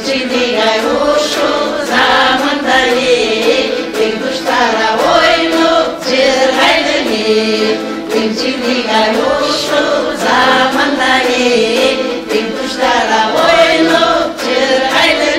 Pinçini gayruşu zamanda bin kuşlara oynup çırgaydı Pinçini gayruşu zamanda bin kuşlara oynup çırgaydı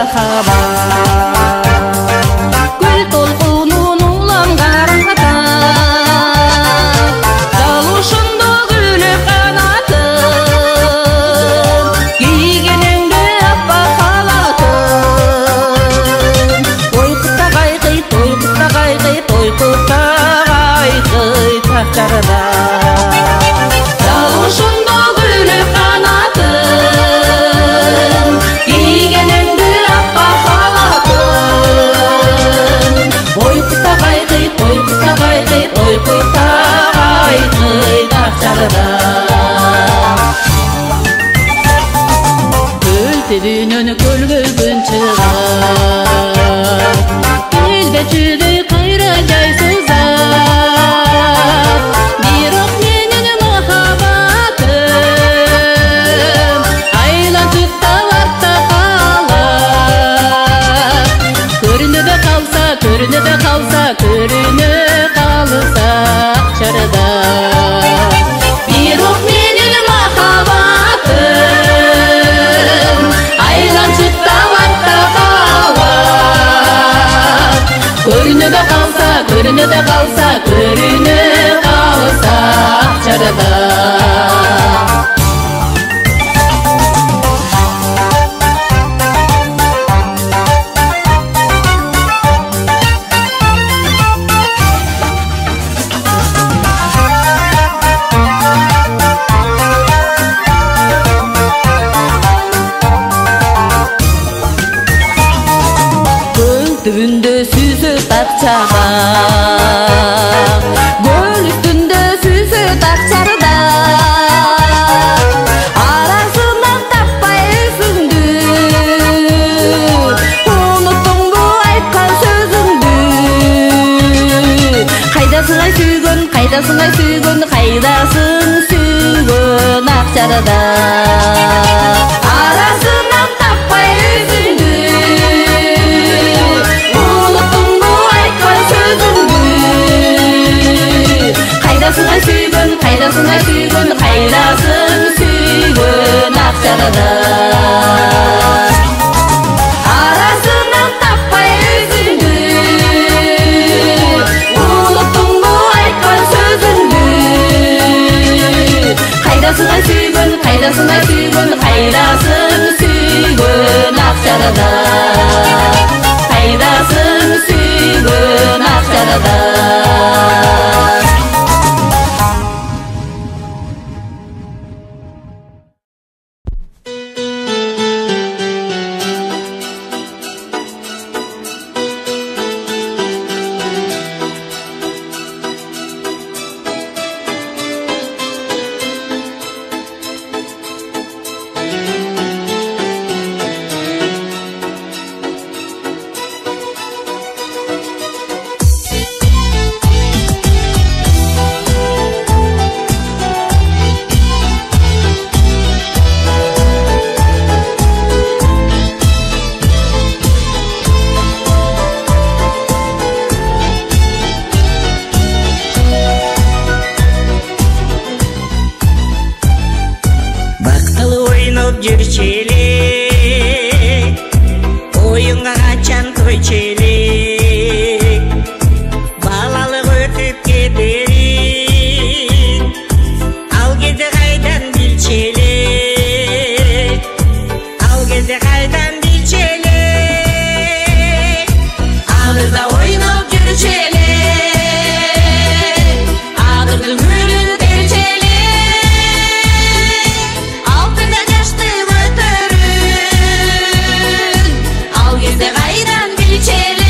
mahabat. Gül tolkunun ulangarda daluşunda gülü kanatın, giygeninde appak halatın. Toykutta gaygıy, toykutta gaygıy, toykutta gaygıy tahtarda. Daluşunda gülü kanatın, giygeninde appak halatın. Toykutta gaygıy, toykutta gaygıy, toykutta gaygıy tahtarda. Gül tebinön kölgün çıgar, elbetçüdey kayra jay sızar. Biroq menin mahabatım aylantıkta varta kalar. Көрінеді қалса, көрінеді қалса, көріне қалса çarada. Biroq menin mahabatım aylantıkta varta kalar. Көрінеді қалса, көрінеді қалса, көріне қалса çarada. Düğünde süzü takçada, gol üstünde süzü takçarda. Arasından tapmay özüңdü, unuttun bu aytkan sözüңdü. Kaydasың ай сүйгөн, kaydasың ай сүйгөн, kaydasың сүйгөн акчарда. Arasından tapmay özüңdü, kaydasың ай сүйгөн, kaydasың ай сүйгөн, kaydasың сүйгөн акчарда. Arasынан таппай өзүңдү, уnuттуң бу айткан сөзүңдү. Kaydasың ай сүйгөн, kaydasың ай сүйгөн, kaydasың сүйгөн акчарда. Kaydasың сүйгөн акчарда. жүрчелек, ойынға қачан көйчелек, балалық өтіп кетерін, ал кезде қайдан білчелек, ал кезде қайдан білчелек, адырда ойнап жүрчелек, адырдың гүлін терчелек, алтында жашты өтөрүн, ал кезде қайдан білчелек,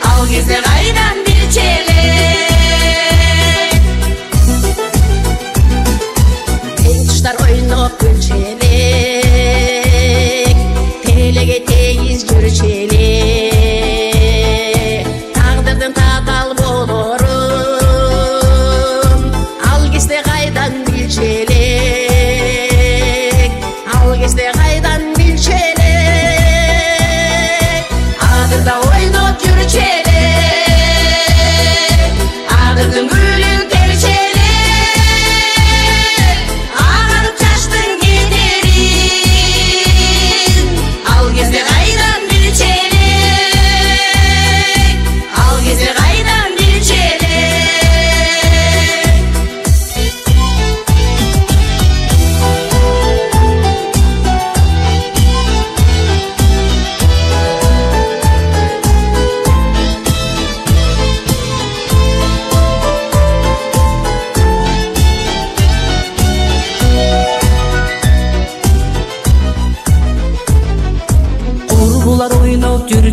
ал кезде қайдан білчелек. Теңтұштар ойнап күлчелек, телеге тегиз жүрчелек, тағдырдың татал болорун, ал кезде қайдан білчелек, ал кезде қайдан білчелек, адырда ойнап жүрчелек,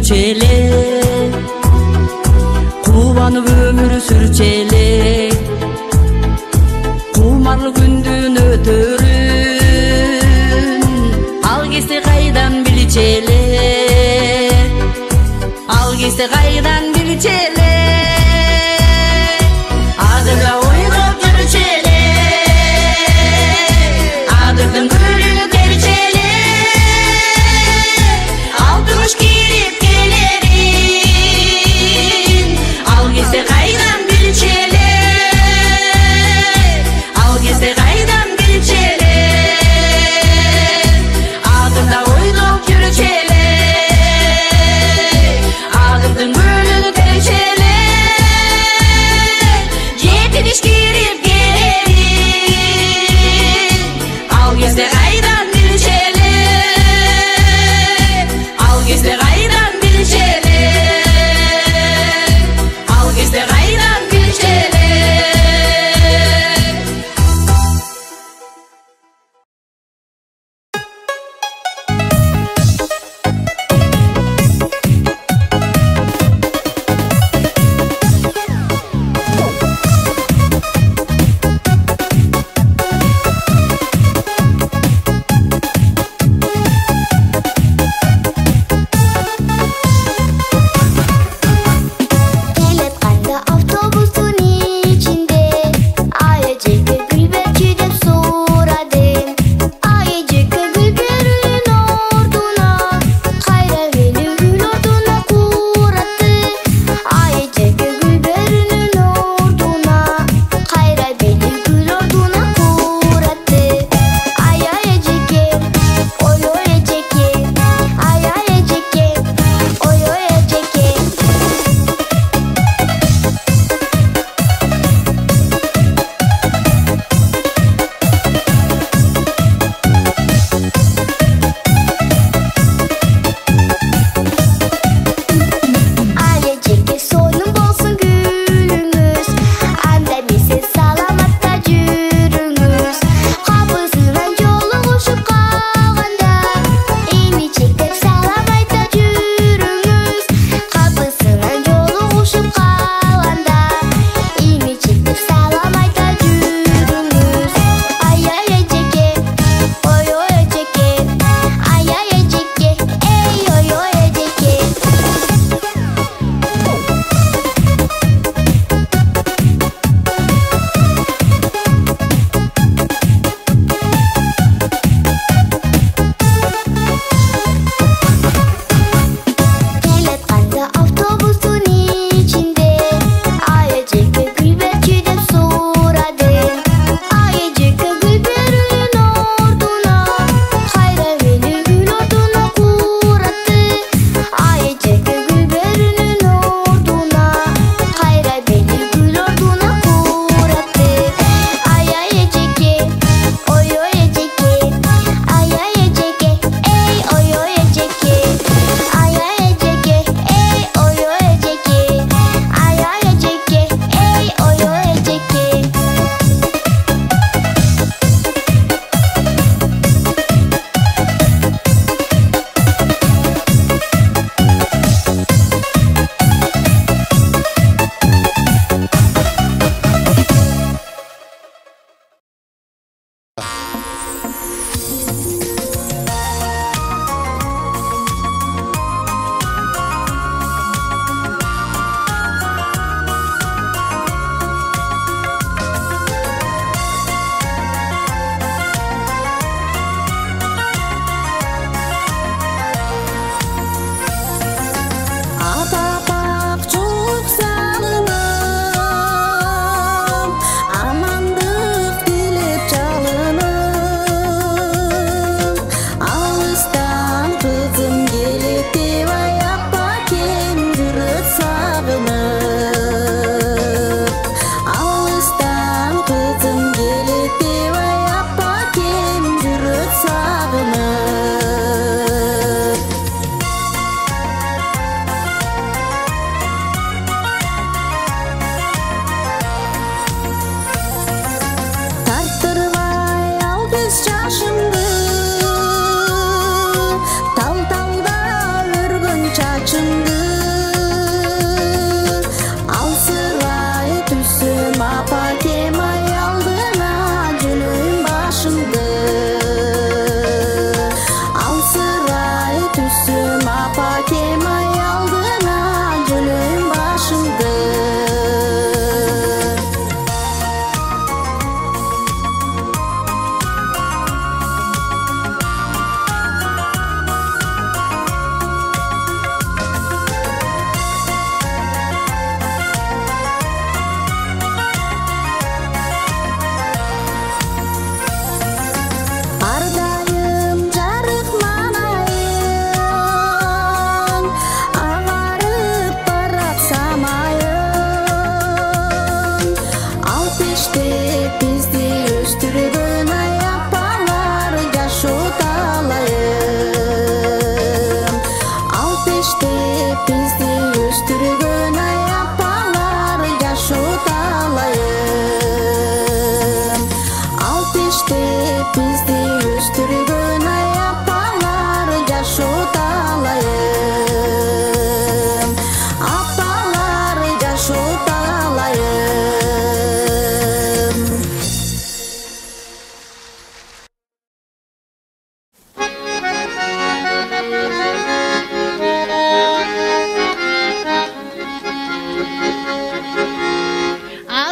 жүрчелек, кубанып өмүр сүрчелек, кумарлык күндүн өтөрүн ал кезде кайдан билчелек, ал кезде кайдан билчелек, азырда ойлоп жүрчелек, адырдын гүлү терчелек, алтымыш кирип келерин ал кезде кайдан билчелек, ал кезде кайдан билчелек, адырда ойлоп жүрчелек, адырдын гүлү терчелек.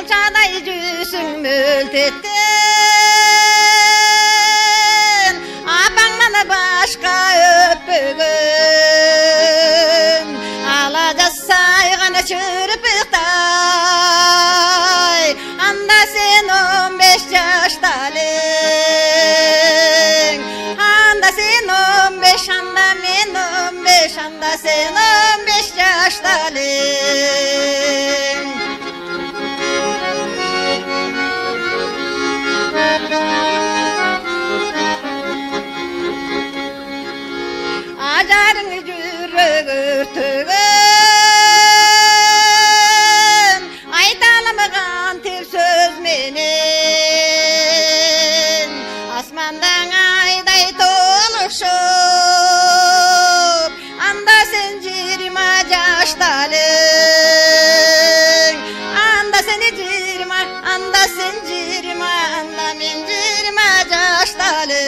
Çağday yüzün mültettin Apağına başka öpügün Alacağız sayğana çırpıqtay Anda sen 15 yaştalın Anda sen 15, anda men 15 Anda sen 15 yaştalın Acarın yürek örtügün Aytalamıgan tep söz menen Asmandan ayday toluşup Anda sen 20 yaştalın Anda sen 20, anda sen 20 Anda men 20 yaştalın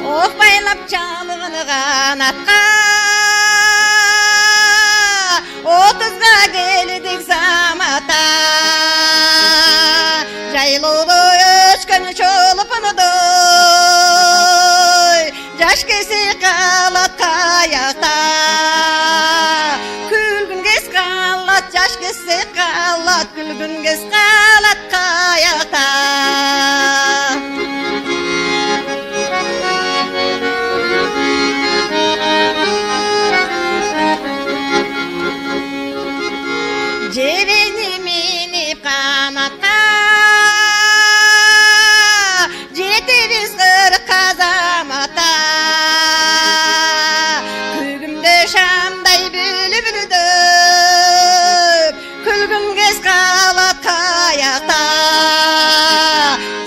Ok baylap çalığını qanatqa 30'ga geldik zamata Jaylulu öskün çolupunu doy Jaş kesi qalat kayaqta Külgün kes qalat jaş kesi qalat Külgün kes qalat kayaqta Ceveni minip qanatqa Jetiriz qırqa zamata Külgümde şamday bülübülüdüp Külgün kes qalat kayaqta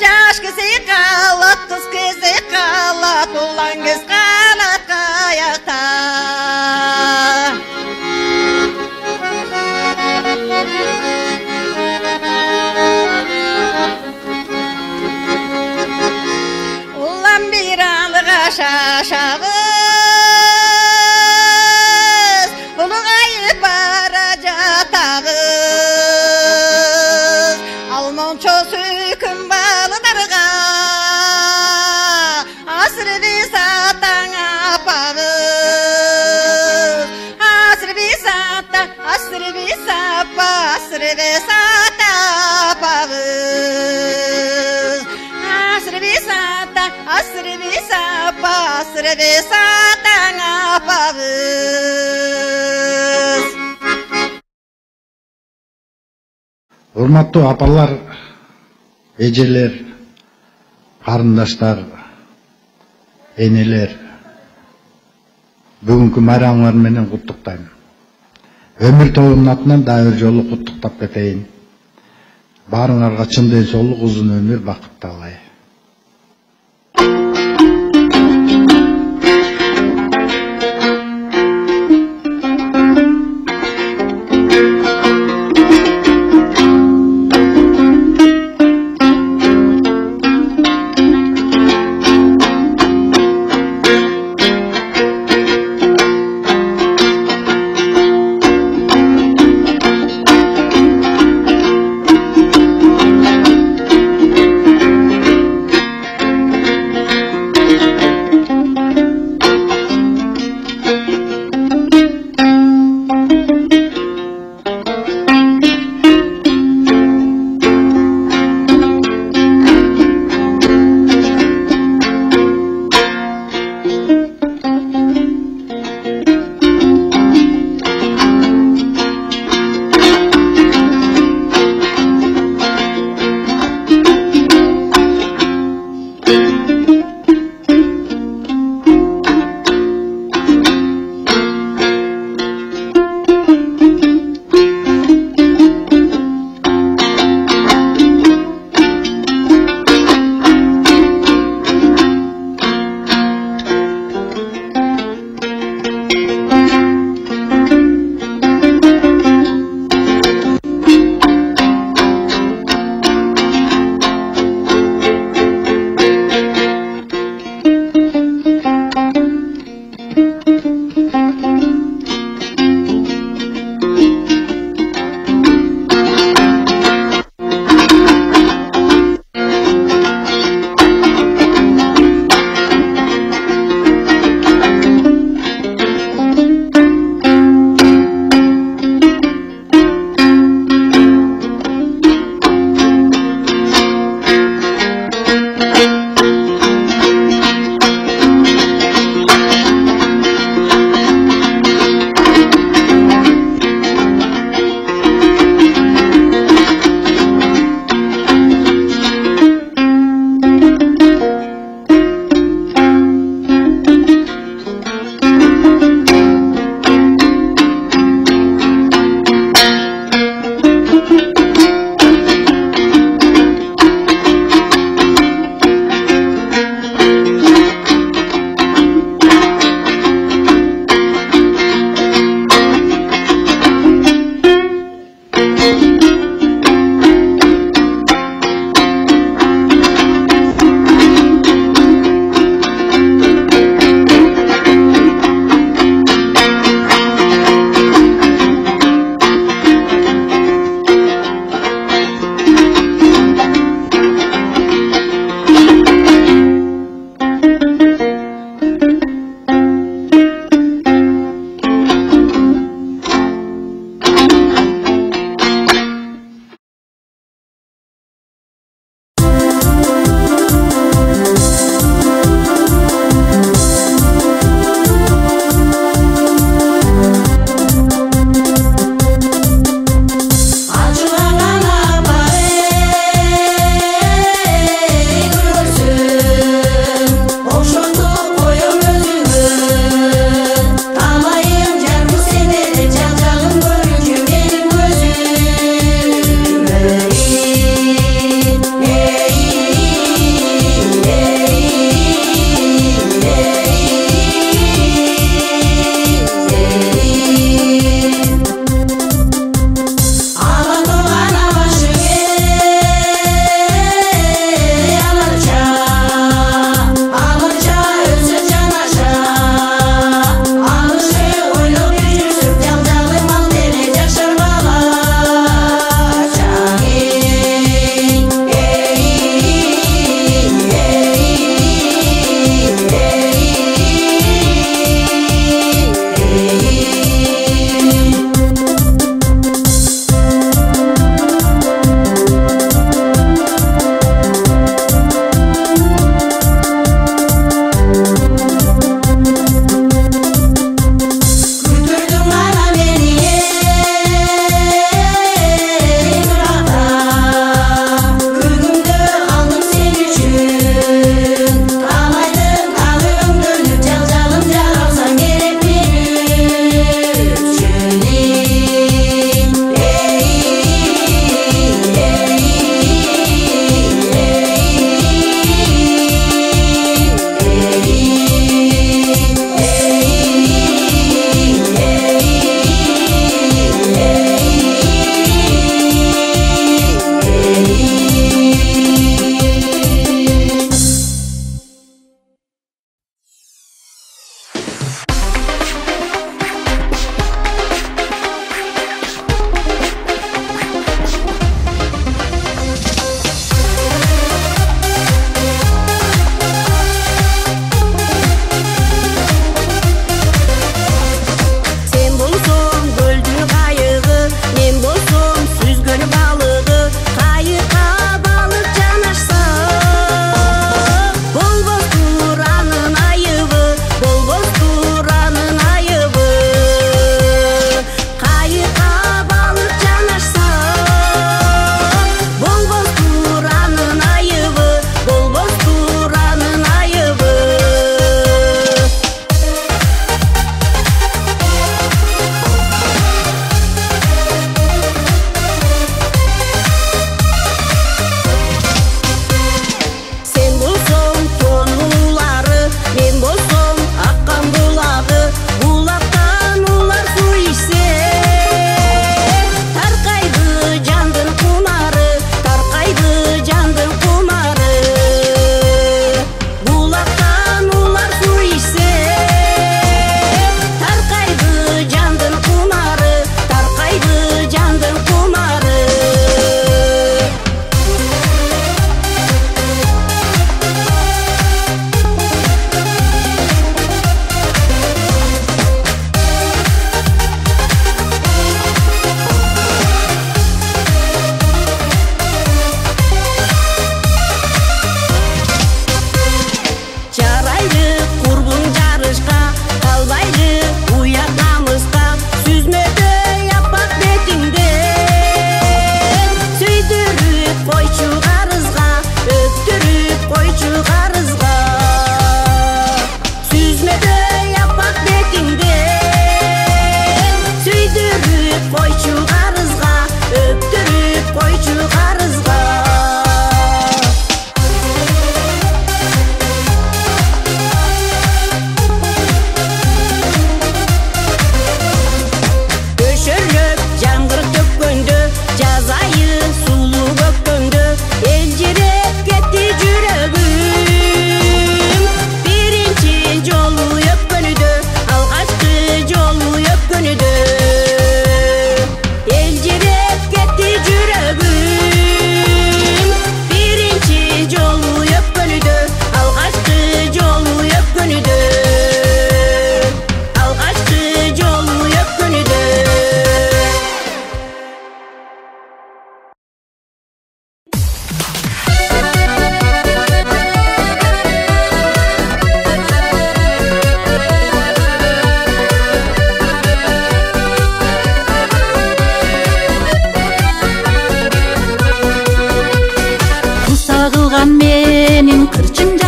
Jaş kesi qalat, qız kesi qalat Ulan kes qalat kayaqta Ulan bir alığa şaşağız Ulugayıp baracatağız Almonço süküm balıdarga Asır bir satan apağız Asır bir sata, asır bir sapa Asır bir sata apağız Asır bir sata, asır bir sapa Asır bir satan apağız Hurmattуу apalar, ejeler, карындаштар, энелер, бүгүнкү майрамыңар менен куттуктайм. Өмүр тобунун атынан дагы бир жолу куттуктап кетейин. Баарыңарга чын денсаулык, узун өмүр, бакыт талай.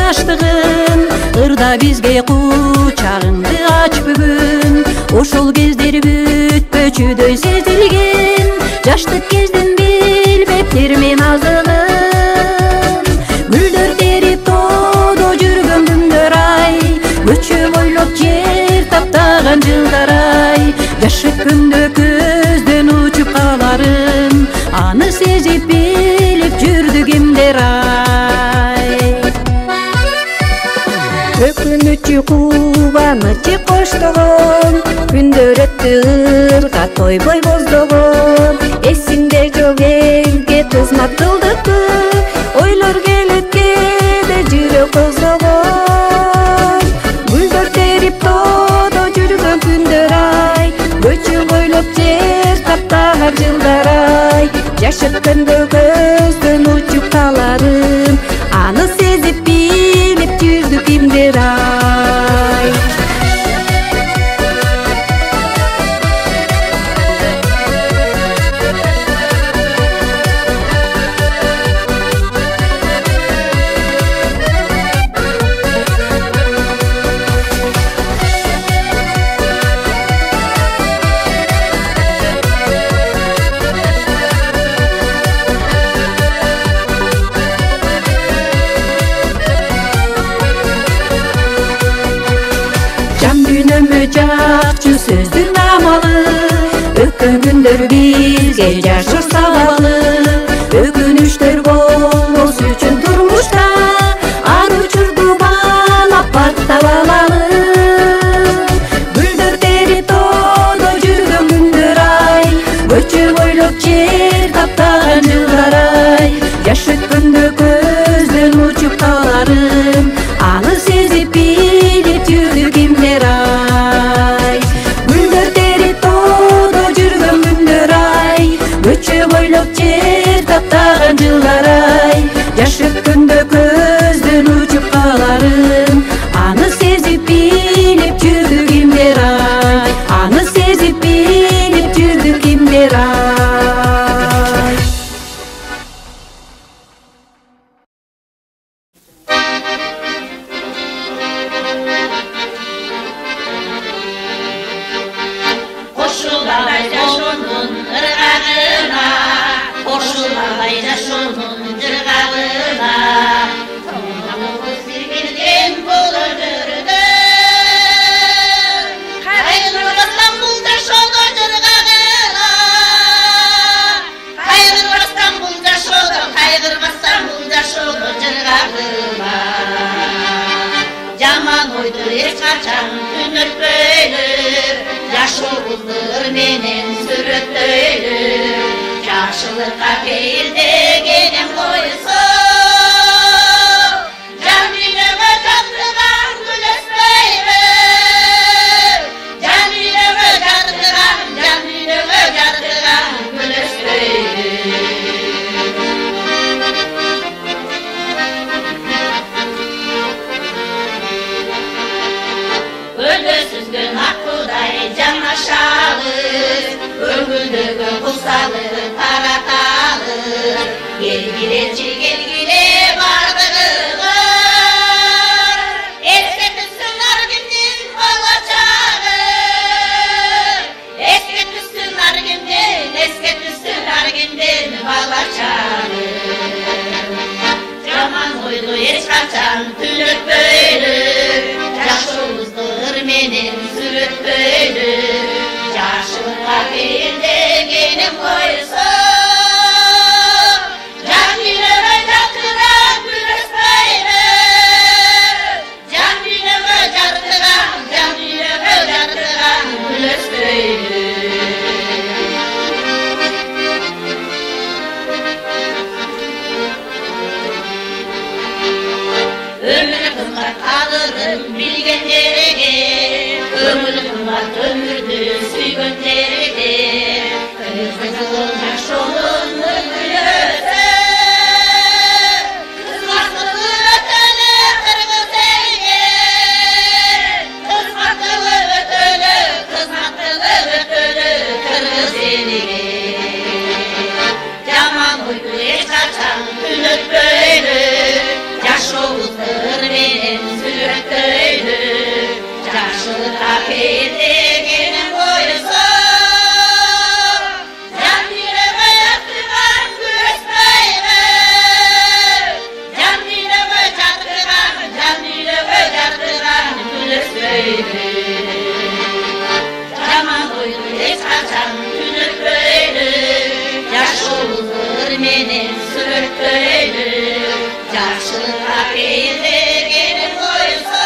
жаштыгын ырда бизге кучагыңды ач бүгүн ошол кездер бүтпөчүдөй сезилген жаштык кезден билбептир мен азыгын гүлдөр терип тоодо жүргөн күндөр ай көчө бойлоп жер таптаган жылдар ай жашык күндө көздөн учуп каларын аны сезип билип жүрдү кимдер ай өкүнүчү кубанычы коштогон күндөр өттү ырга тойбой боздогон эсиңде жок элге кызмат кылдыкпы ойлор келет кээде жүрөк козгогон гүлдөр терип тоодо жүргөн күндөр ай көчө бойлоп жер таптаган жылдар ай жашык күндө көздөн учуп каларын аны сезип билип жүрдү кимдер ай жакчу сөздүн амалы өткөн күндөр бизге жашыр сабалы өкүнүчтөр болбос үчүн турмушта ар учурду баалап баттап алалы гүлдөр терип тоодо жүргөн күндөр ай көчө бойлоп жер таптаган жылдар ай жашык күндө көздөн учуп каларын аны сезип билип жүрдү кимдер ай көчө бойлоп жер таптаган жылдар ай жашык күндө көздөн учуп каларын аны сезип билип жүрдү кимдер ай аны сезип билип жүрдү кимдер ай Жаман ойду эч качан түнөтпөйлү жашообузду менен сүрөттөйлү жакшылыкка пейил дегенем койсо жан дүйнөгө жатырган гүл өспөйлү жан дүйнөгө жатырган гүл өспөйлү Ölüsüzgün akkuday canaşalır Öngüldөгө кусалыр тараталыр Келгилечи келгиле бардыгыңар Эске түссүн ар кимдин болочогу Эске түссүн ар кимдин болочогу Жаман ойду эч качан түнөтпөйлү жашообузду менен сүрөттөйлү жашылыкка пейил дегенем койсо жан дүйнөгө жатырган гүл өспөйлү жан дүйнөгө жатырган гүл өспөйлү өмүр кымбат калырын билгендерге өмүр кымбат өмүрдү сүйгөндерге кызыл жашоонун гүлөсү кызматтылы өтөлү кыргыз элге кызматтылы өтөлү кыргыз элге жаман ойду эч качан түнөтпөйлү жашообузду Akıyetegenin boyusu Can yüreğe yaktırgan güneş bayrağı Can yüreğe yaktırgan güneş bayrağı Yaman oyunu hiç kaçan tünür böyle Yaş olur menin sürük böyle Yaşlılık akıyetegenin boyusu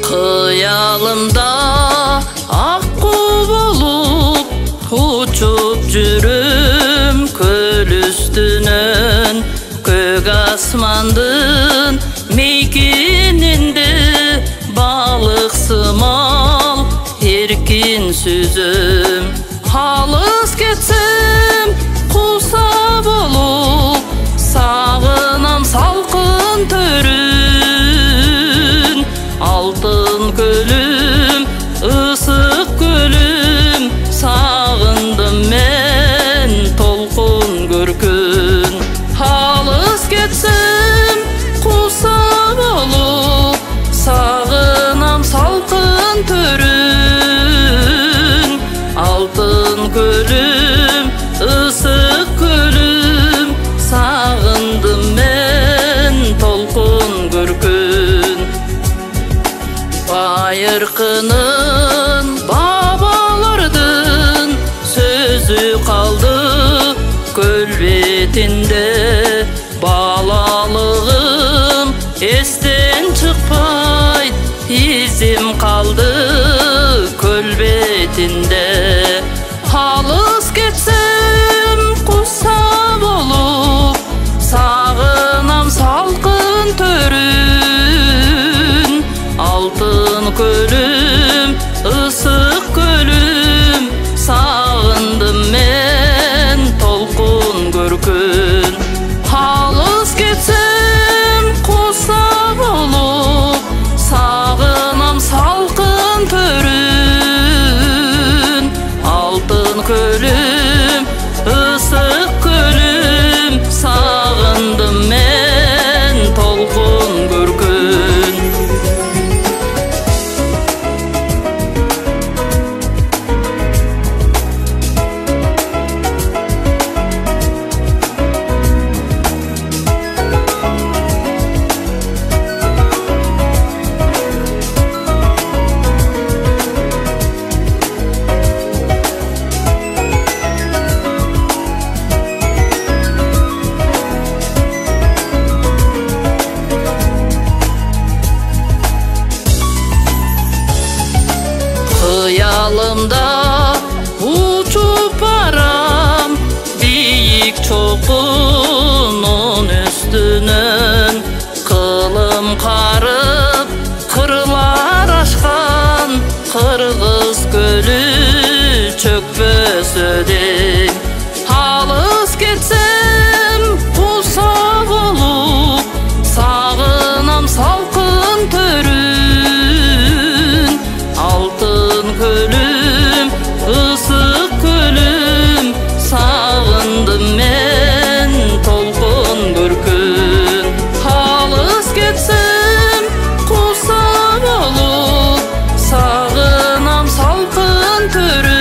Kıyalımda akku bulup uçup жүрüm köl üstünün Kök asmandın meykininde balık sımal erkin süzüm Halız ketsem kusa bolup sağınam salkın törün Altın gölüm, ısık gölüm Sağındım men tolkun görkün Halız ketsem kusa bolup Sağınam salkın törün Altın gölüm, ısık gölüm Sağındım men tolkun görkün Bayırkının babalardın sözü kaldı göl betinde Balalığım esten çıkpayt izim kaldı göl betinde Halız ketsem kusa bolup sağınam salkın törün Altın gölüm, ısık gölüm Sağındım men tolkun görkün Halız ketsem kusa bolup Sağınam salkın törün Altın gölüm, ısık gölüm Sağındım men tolkun görkün Kıyalımda uçup baram Biyik çokunun üstünün Kılım karıp kırlar aşkan Kırgız çökpösödey. Alыс кетсем куса болуп, сагынам салкын төрүн. Алтын көлүм, ысык көлүм, сагындым мен толкун көркүн. Алыс кетсем куса болуп, сагынам салкын төрүн.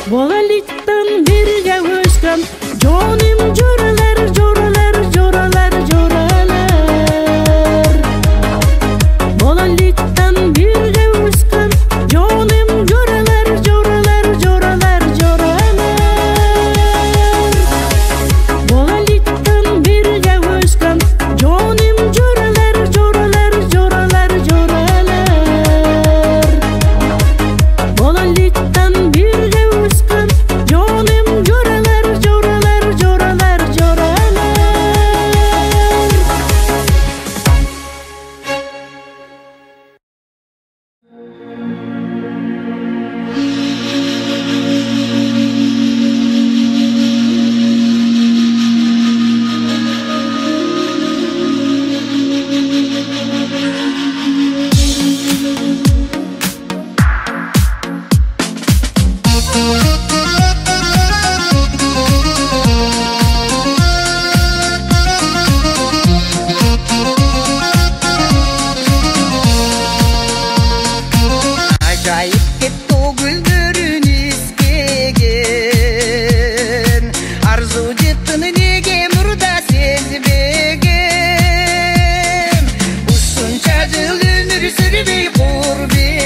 Bolaliktан birge өскөн жоним жоралар жоралар жоралар жоралар Bolaliktан birge өскөн жоним жоралар жоралар жоралар жоралар Bolaliktан birge өскөн жоним жоралар жоралар жоралар жоралар Bolaliktан birge өскөн жоним жоралар жоралар жоралар жоралар Acayip ketdi o güllerin iskegen Arzu jetini nege murda sezbegen Usuncha jıl ömür sürmey qurbekeri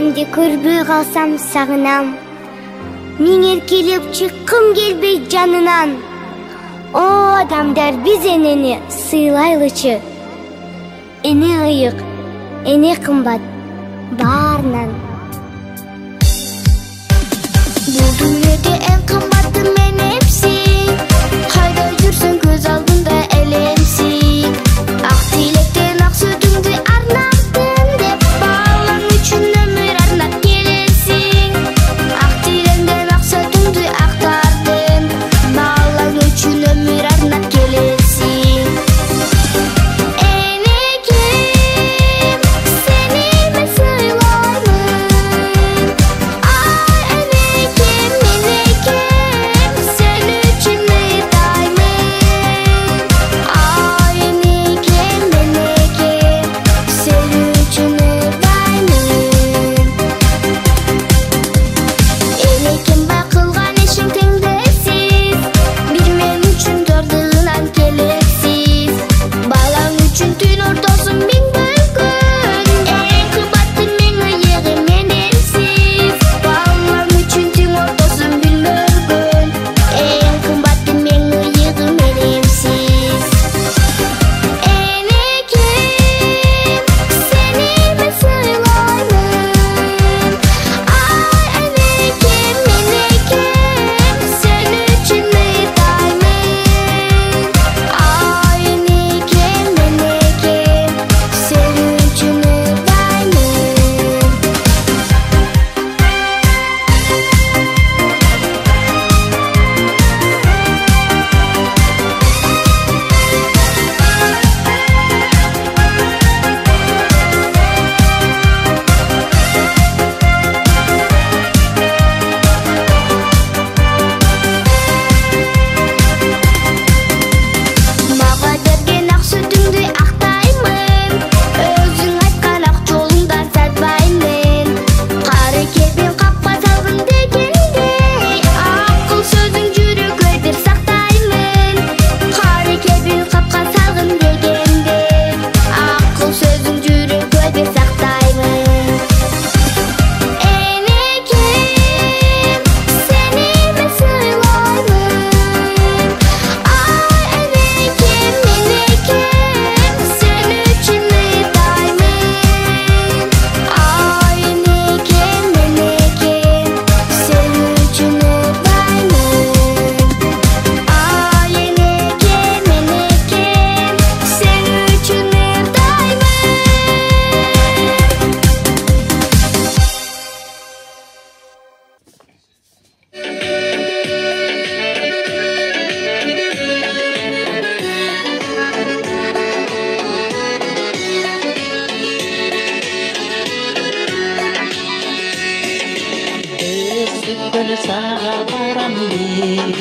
Сенде көрбөй калсам сагынам. Мен эркелеп чыккым келбей жанынан. О адамдар, биз энени сыйлайлычы. Эне ыйык, эне кымбат баарынан. Бул дүйнөдө эң кымбаты менемсиң. Кайда жүрсөң көз алдында элемсиң. Ак тилектен ак сөтүңдү арнаттым деп балаң үчүн өмүр арнап келесиң. Ак тилеңден ак сөтүңдү актардым, балаң үчүн өмүр арнап келесиң. Энекем, сени мен сыйлаймын. Ай энекем, менекем, сен үчүн ыйдаймын. Ай энекем, менекем, сен үчүн ыйдаймын. Энекем бакылган ишиң теңдесиз, бир мен үчүн жардыгынан келексиз. Балаң үчүн түн ортосун миң бөлгөн, эң кымбаты миң ыйыгы мененсиз. Балаң үчүн түн ортосун бүлмөргөн, эң кымбаты миң ыйыгы мененсиз. Энекем, сени мен сыйлаймын. Ай энекем, менекем, сен үчүн ыйдаймын. Ай энекем, менекем, сен үчүн ыйдаймын. Мага берген ак сөтүңдү актаймын. Өзүң айткан ак жолуңдан сатпаймын. Кары кебин капка салгын дегенде, акыл сөзүң жүрөгө бир сактаймын. Кары кебин капка салгын дегенде, акыл сөзүң жүрөгө бир сактаймын. Энекем, сени мен сыйлаймын. Ай энекем, менекем, сен үчүн ыйдаймын. Ай энекем, менекем, сен үчүн ыйдаймын. Ай энекем, менекем, сен үчүн ыйдаймын. Өсүккөл сага барам деп,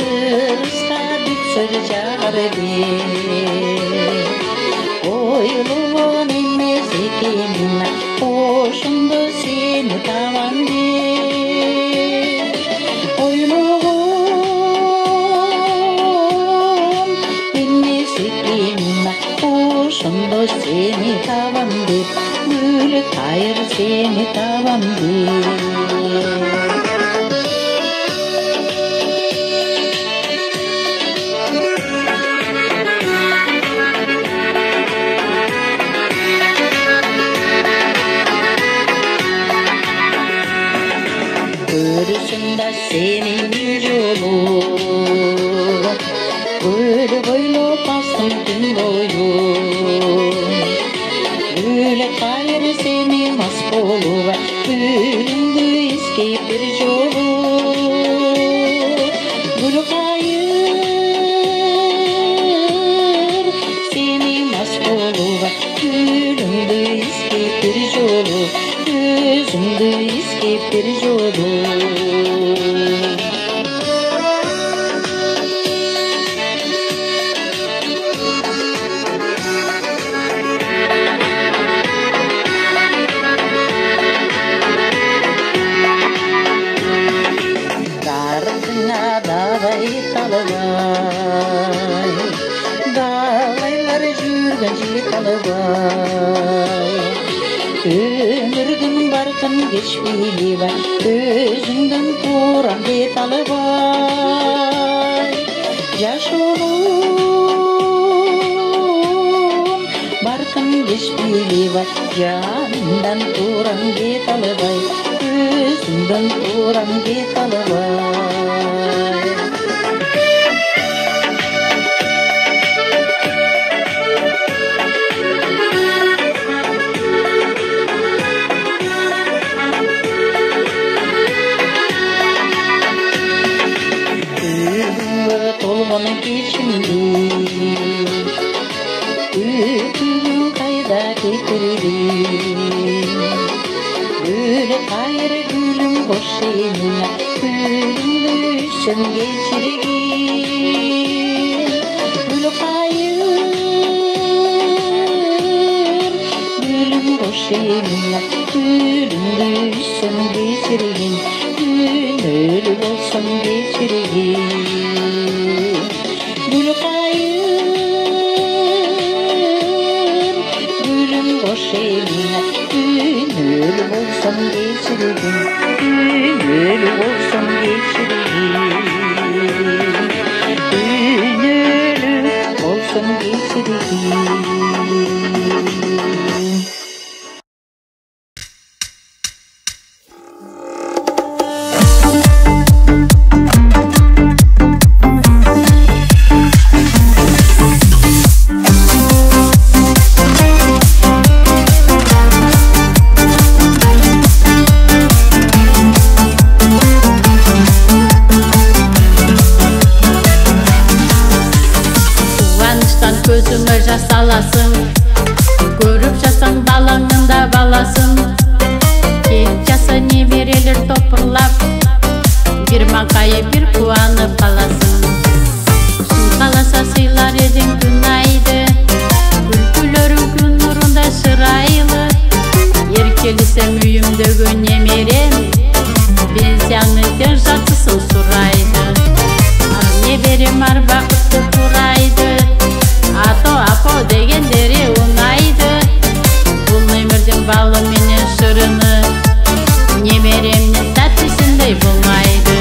ырыска бүксөр жар деп. Ойлогон эмес экенмин, ошондо сени табам деп. Ойлогон эмес экенмин, ошондо сени табам деп. Бөлөк айыр сени табам деп. Көрүшүмдө сенин бир жолу, көлө бойлоп бастым түн бою. Бөлөк айыр сени мас болуп, күлүңдү искейп бир жолу. Бөлөк айыр сени мас болуп, күлүңдү искейп бир жолу. Көзүңдү искейп бир жолу. Darıng'a davay talabay, davaylar жүргөн жигит алыбай. Ömürdün barkın geçmeli var, özünden turan get alыбай. Yaşolun barkın geçmeli var, candan turan get alыбай, özünden turan get alыбай. Tolmanın geçindi, ötünün kayda getirdim. Böyle gayrı gülüm boş eline, gülümlü üçün geçirgin. Böyle gayrı gülüm boş eline, gülümlü üçün geçirgin. Gönül olsun geçirgin. Gül kayır, gülüm boş eline, gönül olsun geçirgin, gönül olsun geçirgin, gönül olsun geçirgin. Gözüme жас аласың, көріп жасаң балаңның да баласын. Кет жаса немерелер топырлап, бір маңқайы бір қуанып қаласың. Шын қаласа сыйлар едің күн айды, күлкілерің күн нұрында шырайлы. Еркелісем үйімдегі немерем, пенсияңның тең жатысың сұрайды. Ар неберем ар бақытты құрайды, ато апо дегендері оңайды. Бұл өмірдің балы менен шырыны, немеремнің тәттісіндей болмайды.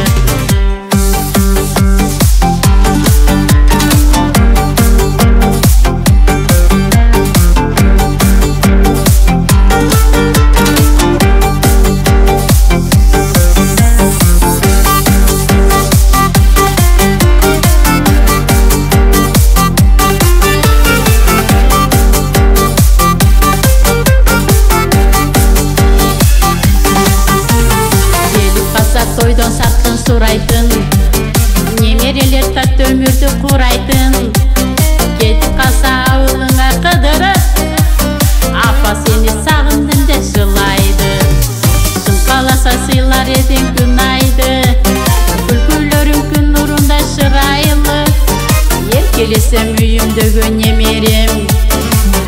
Тойдан сатқын сұрайтын, немерелер тәтті өмірді құрайтын. Кетіп қалса ауылыңа қыдырып, апа сені сағындым деп жылайды. Шын қаласа сыйлар едің күн айды, күлкілерің күн нұрында шырайлы. Еркелесем үйімдегі немерем,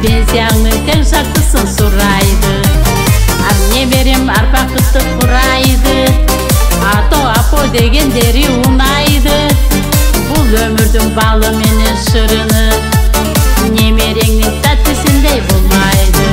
пенсияңның тең жартысын сұрайды. Ар немерем ар бақытты құрайды, ато апо дегендері оңайды. Бұл өмірдің балы менен шырыны, немереңнің тәттісіндей болмайды.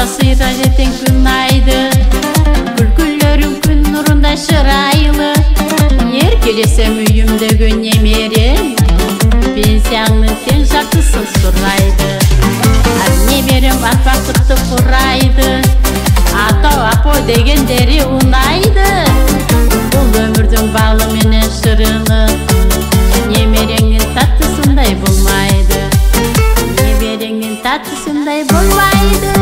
Сыйра жетен күн айды, күлкілерің күн нұрында шырайлы. Еркелесем үйімдегі немерем, пенсияңның тең жартысын сұрайды. Ар немерем ар бақытты құрайды, ато апо дегендері оңайды. Бұл өмірдің балы менен шырыны, немереңнің тәттісіндей болмайды. Немереңнің тәттісіндей болмайды.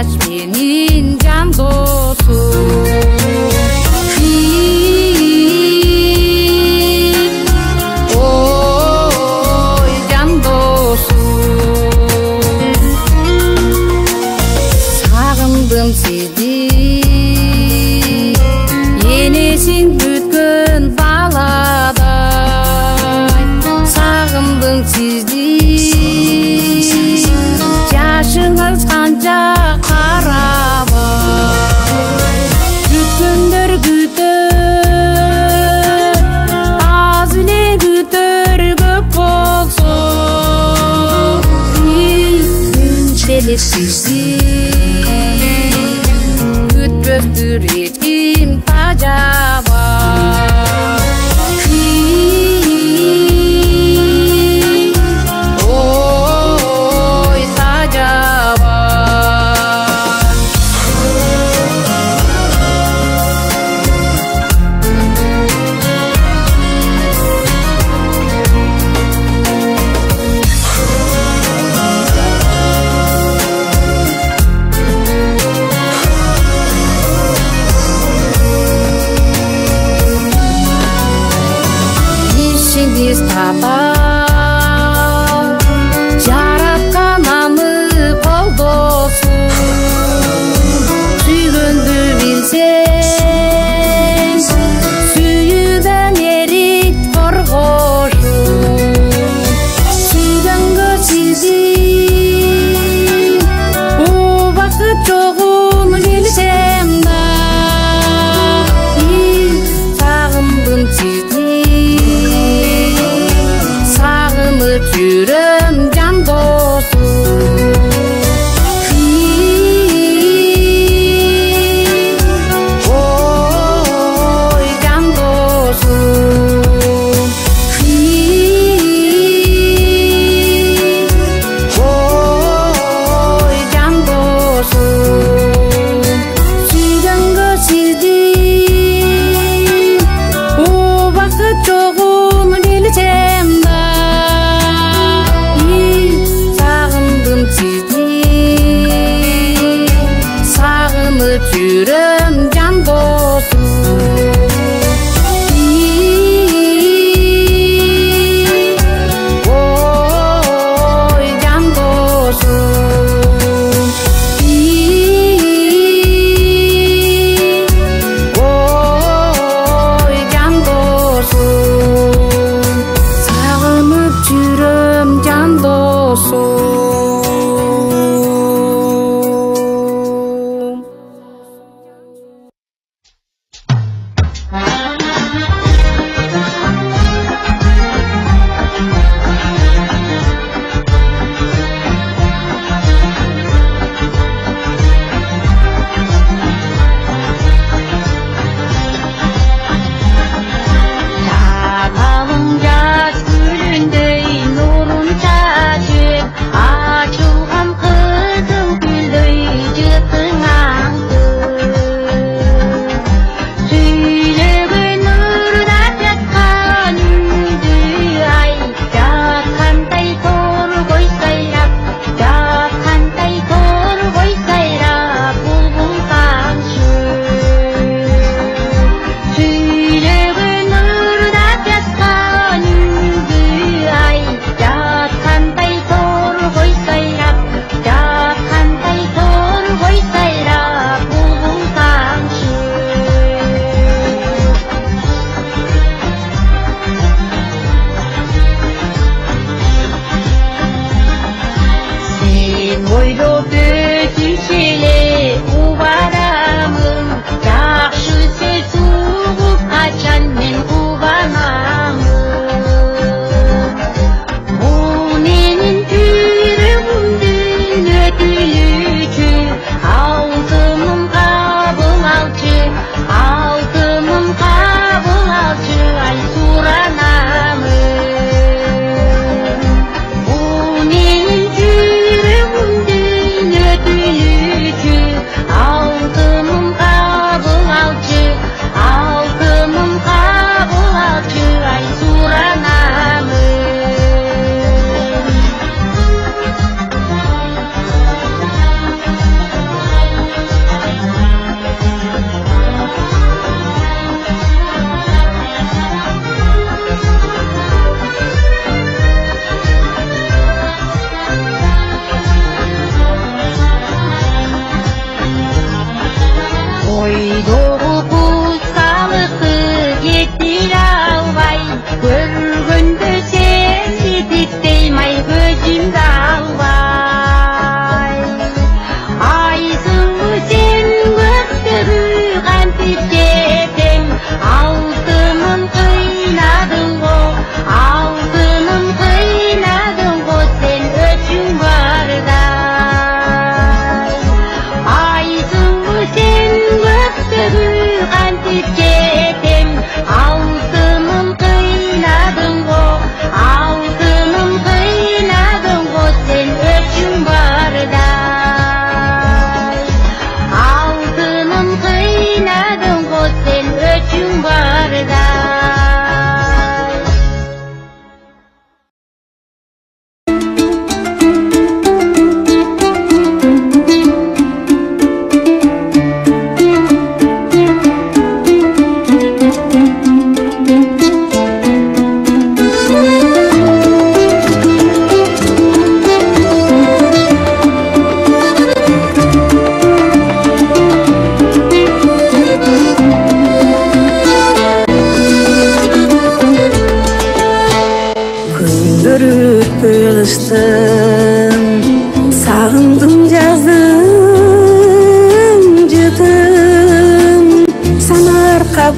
жаш менин жан досум. Ой, жан досум, сагындым сизди, энесин бүткөн баладай. Сагындым сизди, жашыңыз канча карабай. Күткөндөр күтөр, аз эле күтөр көп болсо. Деле сизди күтпөктүр эч ким тажабай. Ой, тажабай.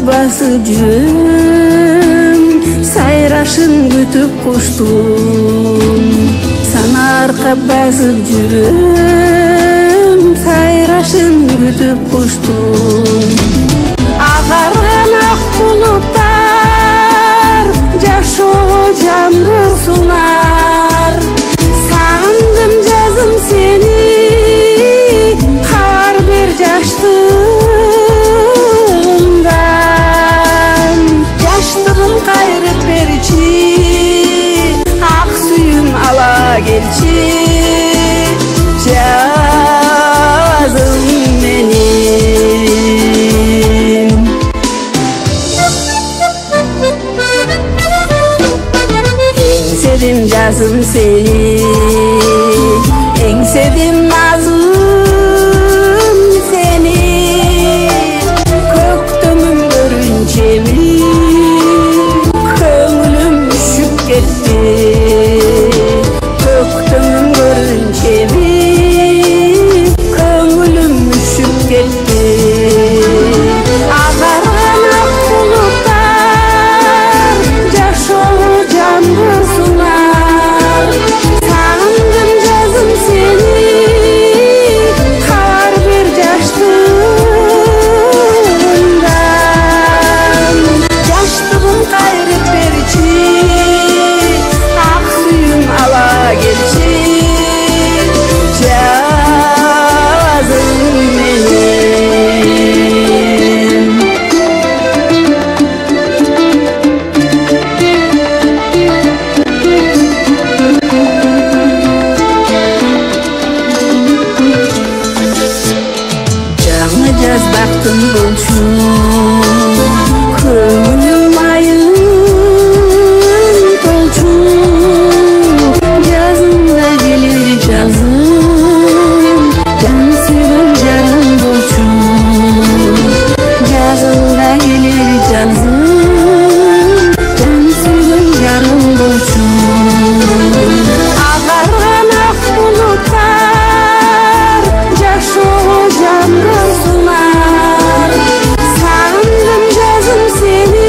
basıp жүрөм сайрашын күтүп куштум сана аркап басып жүрөм сайрашын күтүп куштум агарган ак булуттар жашоо жамгыр сунар сагындым жазым сени кар бер жаштыгымдан жаштыгым кайрып берчи ак сүйүм ала келчи жазым менен эңседим жазым сени эңседим назым сени көктөмүм көрүнчеми көңүлүм үшүп кетти көктөмүм көрүнчеми көңүлүм үшүп кетти агарган ак булуттар жашоо жамгыр сунар сагындым жазым сени кар бер жаштыгымдан жаштыгым кайрып берчи ак сүйүм ала келчи жазым менен жаңы жаз бактым болчу көңүлүм айым толчу жазында келер жазым жан сүйгөн жарым болчу жазында келер жазым жан сүйгөн жарым болчу агарган ак булуттар жашоо жамгыр сунар сагындым жазым сени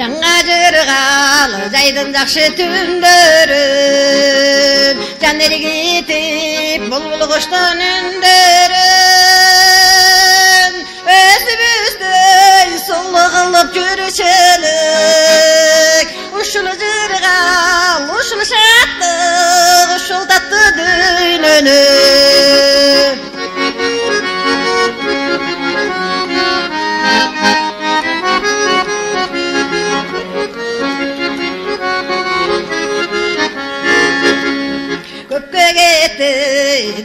Жаңа жырғалы жайдың жақшы түндерін жан ерегетіп бұлбұл құштың үндерін өзіміздің сұлу қылып жүрушілік ұшыл жырғал ұшыл шаттық ұшыл татты дүйнөнү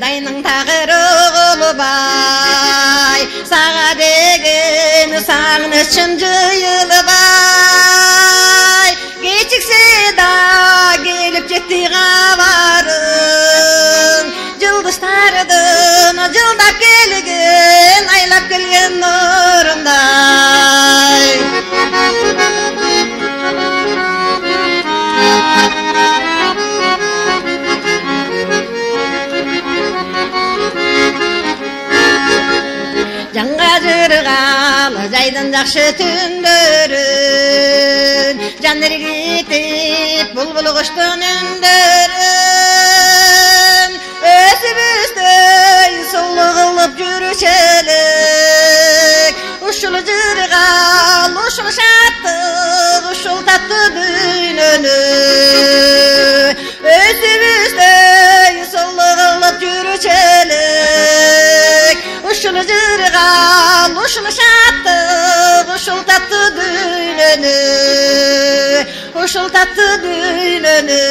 дайның тағыры ұлыбай саға деген сағынышым жиылыбай кечіксе да келіп жетті хабарың жылдыстардың жылдап келген айлап келген нұрындай жаңа жырғалы жайдың жақшы түндерін жан ерегетіп бұлбұл құштың үндерін өзіміздің сұлу қылып жүрушілік ұшыл жырғал ұшыл шаттық ұшыл татты дүйнөнү өзіміздің сұлу қылып жүрушілік ұшыл жырғал ұшыл шаттық ұшыл татты дүйнөнү ұшыл татты дүйнөнү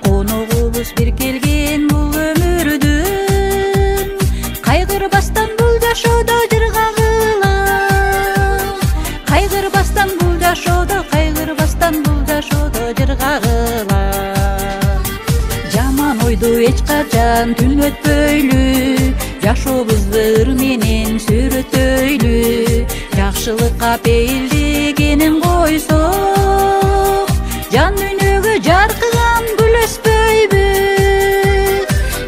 Конугубуз бир келген бул өмүрдүн кайгырбастан бул жашоодо жыргагыла кайгырбастан бул жашоодо жыргагыла жаман ойду эч качан түн өтпөйлү жашообузду ыр менен сүрөтөйлү жакшылыкка пейилдегенин койсок жан дүйнөгө жаркыган гүл өспөйбү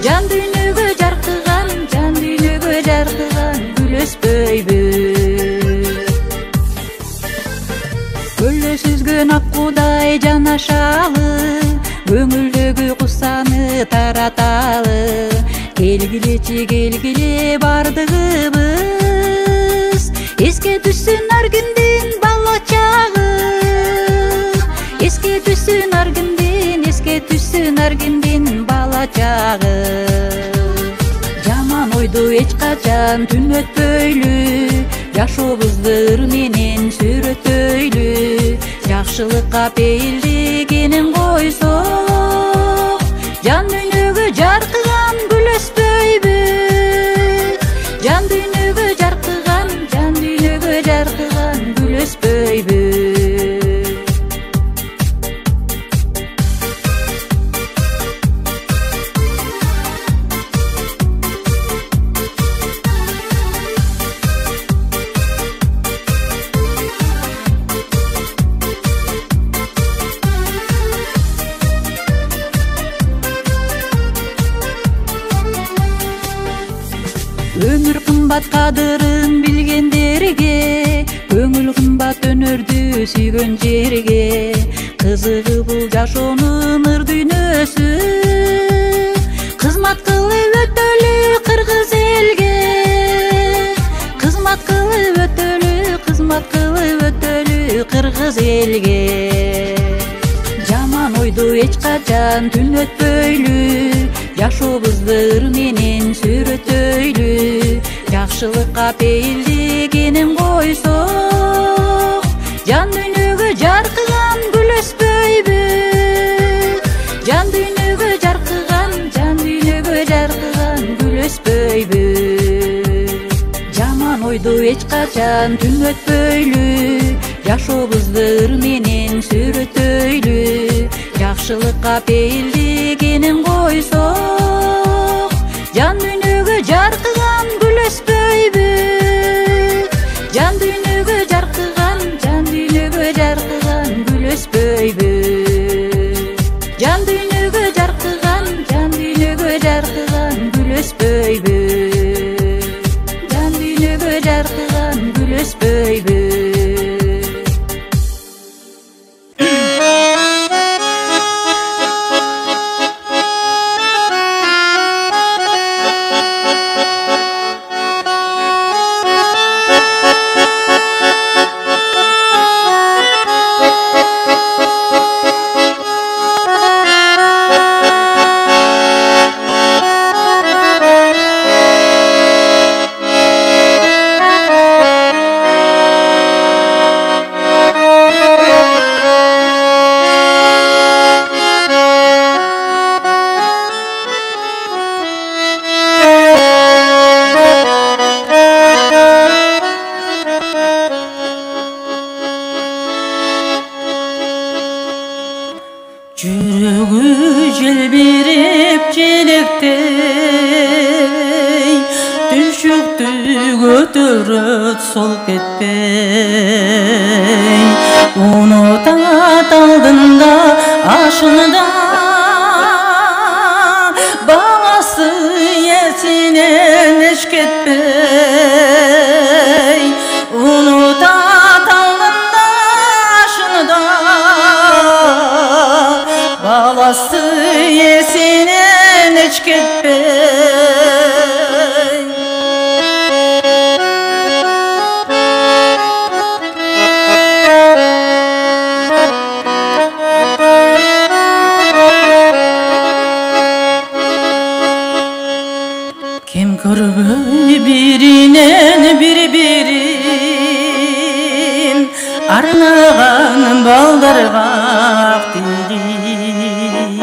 жан дүйнөгө жаркыган гүл өспөйбү көлдө сүзгөн ак куудай жанашалы көңүлдөгү кусаны тараталы келгиле бардыгыбыз эске түшсүн ар күндүн бала чагы эске түшсүн ар күндүн бала чагы жаман ойду эч качан түн өтпөйлү жашообузду ыр менен сүрөтөйлү жакшылыкка пейилдегенин койсок жан дүйнөгө жаркыган гүл өспөйбү жан дүйнөгө жаркыган гүл өспөйбү өмүр кымбат кадырын билгендерге көңүл кымбат өнөрдү сүйгөн жерге кызыгы бул жашоонун ыр дүйнөсү кызмат кылып өтөлү кыргыз элге кызмат кылып өтөлү кыргыз элге жаман ойду эч качан түн өтпөйлү жашообузду ыр менен сүрөтөйлү жакшылыкка пейилдегенин койсок эч качан түн өтпөйлү, жашообузду менен сүрөтөйлү. Жакшылыкка пейилдегенин койсок, жан дүйнөгө жаркыган гүл өспөйбү. Жан дүйнөгө жаркыган, жан дүйнөгө жаркыган гүл өспөйбү. Жан дүйнөгө жаркыган, жан дүйнөгө жаркыган гүл өспөйбү. Жан дүйнөгө жаркыган гүл өспөйбү. Жүрөгү желбирип желектей, түшүктү көтөрөт сол кетпей. Унутат алдында ашында, баласы есинен эч кетпей. Унутат алдында ашында, balası yesinen hiç ketpey. Kim körgöy birinen bir-birin, arnağan baldargak dilin.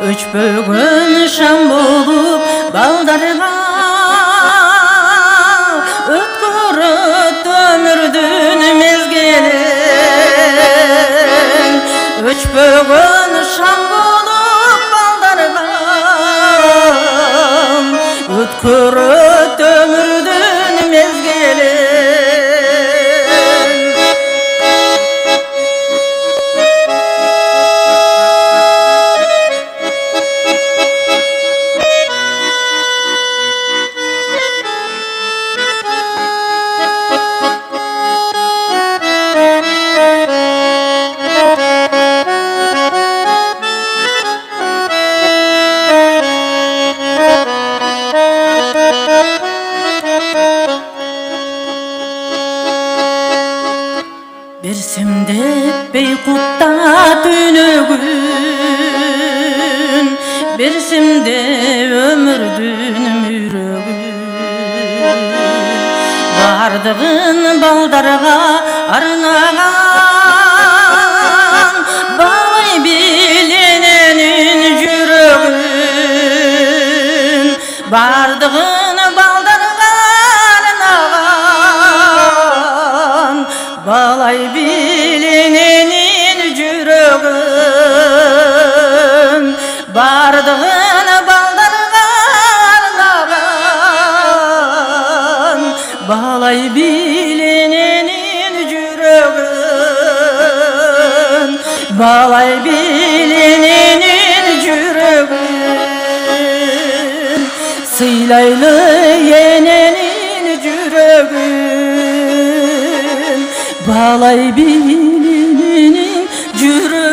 Өчпөгөн шам болуп балдарга, өткөрөт өмүрдүн мезгилин. Өчпөгөн шам болуп балдарга, өткөрөт өмүрдүн мезгилин. Берсемдеп бейкутта түнөгүн, берсемде өмүрдүн мүрөгүн. Бардыгын балдарга арнаган, балай билененин жүрөгүн. Бардыгын балдарга арнаган, balay bilenenin жүрөгүн. Bardığın baldarga arnagан, balay bilenenin жүрөгүн. Balay bilenenin жүрөгүн. Sıylaylı yenenin жүрөгүн. Balay bilenenin жүрөгүn.